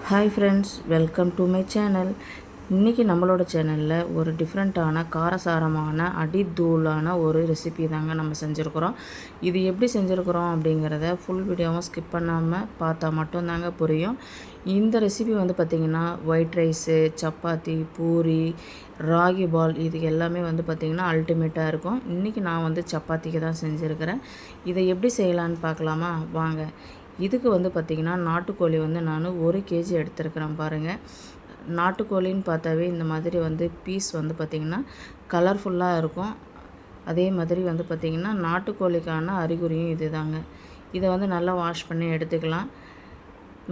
Hi friends, welcome to my channel. இன்றைக்கி நம்மளோட சேனலில் ஒரு டிஃப்ரெண்ட்டான காரசாரமான அடித்தூளான ஒரு ரெசிபி தாங்க நம்ம செஞ்சுருக்குறோம். இது எப்படி செஞ்சுருக்குறோம் அப்படிங்கிறத ஃபுல் வீடியோவும் ஸ்கிப் பண்ணாமல் பார்த்தா மட்டும்தாங்க புரியும். இந்த ரெசிபி வந்து பார்த்திங்கன்னா ஒயிட் ரைஸு, சப்பாத்தி, பூரி, ராகி பால் இது எல்லாமே வந்து பார்த்திங்கன்னா அல்டிமேட்டாக இருக்கும். இன்றைக்கி நான் வந்து சப்பாத்திக்கு தான் செஞ்சுருக்கிறேன். இதை எப்படி செய்யலான்னு பார்க்கலாமா? வாங்க. இதுக்கு வந்து பார்த்திங்கன்னா நாட்டுக்கோழி வந்து நான் 1 கேஜி எடுத்துருக்கிறேன் பாருங்கள். நாட்டுக்கோழின்னு பார்த்தாவே இந்த மாதிரி வந்து பீஸ் வந்து பார்த்திங்கன்னா கலர்ஃபுல்லாக இருக்கும். அதே மாதிரி வந்து பார்த்திங்கன்னா நாட்டுக்கோழிக்கான அறிகுறியும் இது தாங்க. இதை வந்து நல்லா வாஷ் பண்ணி எடுத்துக்கலாம்.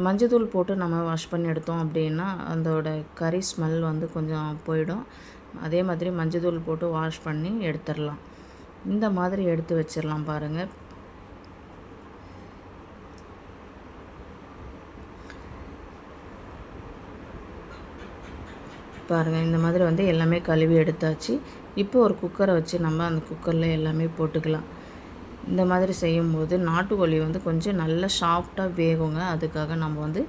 மஞ்சத்தூள் போட்டு நம்ம வாஷ் பண்ணி எடுத்தோம் அப்படின்னா அதோட கறி ஸ்மெல் வந்து கொஞ்சம் போயிடும். அதே மாதிரி மஞ்சத்தூள் போட்டு வாஷ் பண்ணி எடுத்துடலாம். இந்த மாதிரி எடுத்து வச்சிடலாம் பாருங்கள். பாருங்கள், இந்த மாதிரி வந்து எல்லாமே கழுவி எடுத்தாச்சு. இப்போ ஒரு குக்கரை வச்சு நம்ம அந்த குக்கரில் எல்லாமே போட்டுக்கலாம். இந்த மாதிரி செய்யும்போது நாட்டுக்கோழி வந்து கொஞ்சம் நல்லா சாஃப்டாக வேகுங்க. அதுக்காக நம்ம வந்து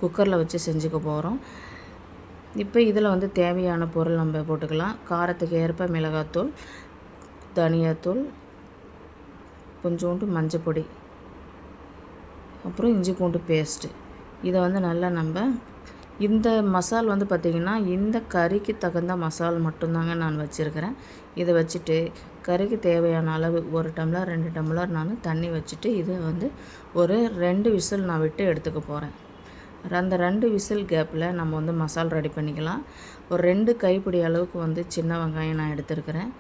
குக்கரில் வச்சு செஞ்சுக்க போகிறோம். இப்போ இதில் வந்து தேவையான பொருள் நம்ம போட்டுக்கலாம். காரத்துக்கு ஏற்ப மிளகாத்தூள், தனியாத்தூள், கொஞ்சோண்டு மஞ்சப்பொடி, அப்புறம் இஞ்சி பூண்டு பேஸ்ட்டு. இதை வந்து நல்லா நம்ம இந்த மசால் வந்து பார்த்திங்கன்னா இந்த கறிக்கு தகுந்த மசால் மட்டும்தாங்க நான் வச்சுருக்கிறேன். இதை வச்சுட்டு கறிக்கு தேவையான அளவு 1 டம்ளர் 2 டம்ளர் நான் தண்ணி வச்சுட்டு இதை வந்து ஒரு 2 விசில் நான் விட்டு எடுத்துக்க போகிறேன். அந்த 2 விசில் கேப்பில் நம்ம வந்து மசால் ரெடி பண்ணிக்கலாம். ஒரு 2 கைப்பிடி அளவுக்கு வந்து சின்ன வெங்காயம் நான் எடுத்துருக்கிறேன்.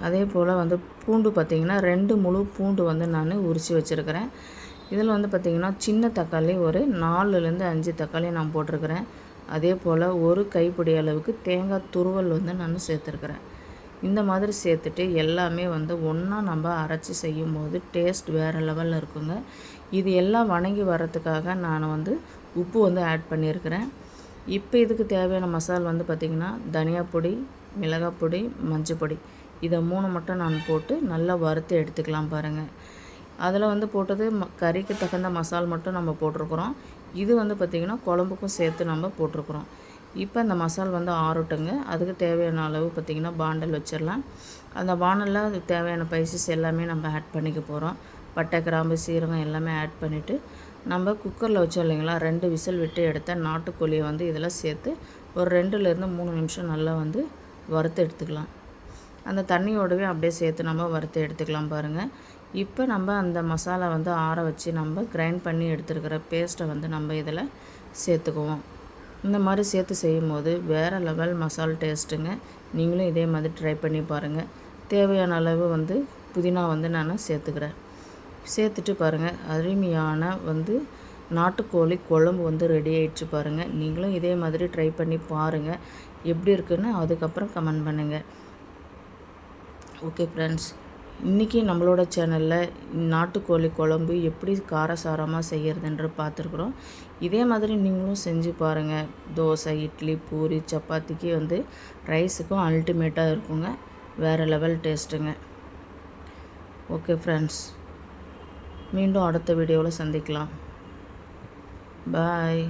அதே போல் வந்து பூண்டு பார்த்திங்கன்னா 2 முழு பூண்டு வந்து நான் உரித்து வச்சுருக்கிறேன். இதில் வந்து பார்த்திங்கன்னா சின்ன தக்காளி ஒரு 4லேருந்து 5 தக்காளி நான் போட்டிருக்கிறேன். அதே போல் ஒரு கைப்பிடி அளவுக்கு தேங்காய் துருவல் வந்து நான் சேர்த்துருக்குறேன். இந்த மாதிரி சேர்த்துட்டு எல்லாமே வந்து ஒன்றா நம்ம அரைச்சி செய்யும் போது டேஸ்ட் வேறு லெவலில் இருக்குங்க. இது எல்லாம் வணங்கி வரத்துக்காக நான் வந்து உப்பு வந்து ஆட் பண்ணியிருக்கிறேன். இப்போ இதுக்கு தேவையான மசால் வந்து பார்த்திங்கன்னா தனியா பொடி, மிளகாய் பொடி, மஞ்சள் பொடி, இதை 3 மட்டும் நான் போட்டு நல்லா வறுத்து எடுத்துக்கலாம் பாருங்கள். அதில் வந்து போட்டது கறிக்கு தகுந்த மசால் மட்டும் நம்ம போட்டிருக்குறோம். இது வந்து பார்த்திங்கன்னா குழம்புக்கும் சேர்த்து நம்ம போட்டிருக்குறோம். இப்போ இந்த மசால் வந்து ஆறட்டுங்க. அதுக்கு தேவையான அளவு பார்த்திங்கன்னா பாண்டல் வச்சிடலாம். அந்த பாண்டலில் அதுக்கு தேவையான ஸ்பைசஸ் எல்லாமே நம்ம ஆட் பண்ணிக்க போகிறோம். பட்டை, கிராம்பு, சீரகம் எல்லாமே ஆட் பண்ணிவிட்டு நம்ம குக்கரில் வச்சோம் இல்லைங்களா, 2 விசில் விட்டு எடுத்த நாட்டுக்கோழியை வந்து இதில் சேர்த்து ஒரு 2லேருந்து 3 நிமிஷம் நல்லா வந்து வறுத்து எடுத்துக்கலாம். அந்த தண்ணியோடவே அப்படியே சேர்த்து நம்ம வறுத்து எடுத்துக்கலாம் பாருங்கள். இப்போ நம்ம அந்த மசாலா வந்து ஆற வச்சு நம்ம கிரைண்ட் பண்ணி எடுத்துருக்கிற பேஸ்ட்டை வந்து நம்ம இதில் சேர்த்துக்குவோம். இந்த மாதிரி சேர்த்து செய்யும்போது வேறு லெவல் மசால் டேஸ்ட்டுங்க. நீங்களும் இதே மாதிரி ட்ரை பண்ணி பாருங்கள். தேவையான அளவு வந்து புதினா வந்து நான் சேர்த்துக்கிறேன். சேர்த்துட்டு பாருங்கள், அருமையான வந்து நாட்டுக்கோழி குழம்பு வந்து ரெடி ஆகிடுச்சு பாருங்கள். நீங்களும் இதே மாதிரி ட்ரை பண்ணி பாருங்கள். எப்படி இருக்குன்னு அதுக்கப்புறம் கமெண்ட் பண்ணுங்கள். ஓகே ஃப்ரெண்ட்ஸ், இன்றைக்கி நம்மளோட சேனலில் நாட்டுக்கோழி குழம்பு எப்படி காரசாரமாக செய்கிறதுன்ற பார்த்துருக்குறோம். இதே மாதிரி நீங்களும் செஞ்சு பாருங்கள். தோசை, இட்லி, பூரி, சப்பாத்திக்கு வந்து ரைஸுக்கும் அல்டிமேட்டாக இருக்குங்க. வேறு லெவல் டேஸ்ட்டுங்க. ஓகே ஃப்ரெண்ட்ஸ், மீண்டும் அடுத்த வீடியோவில் சந்திக்கலாம். பாய்.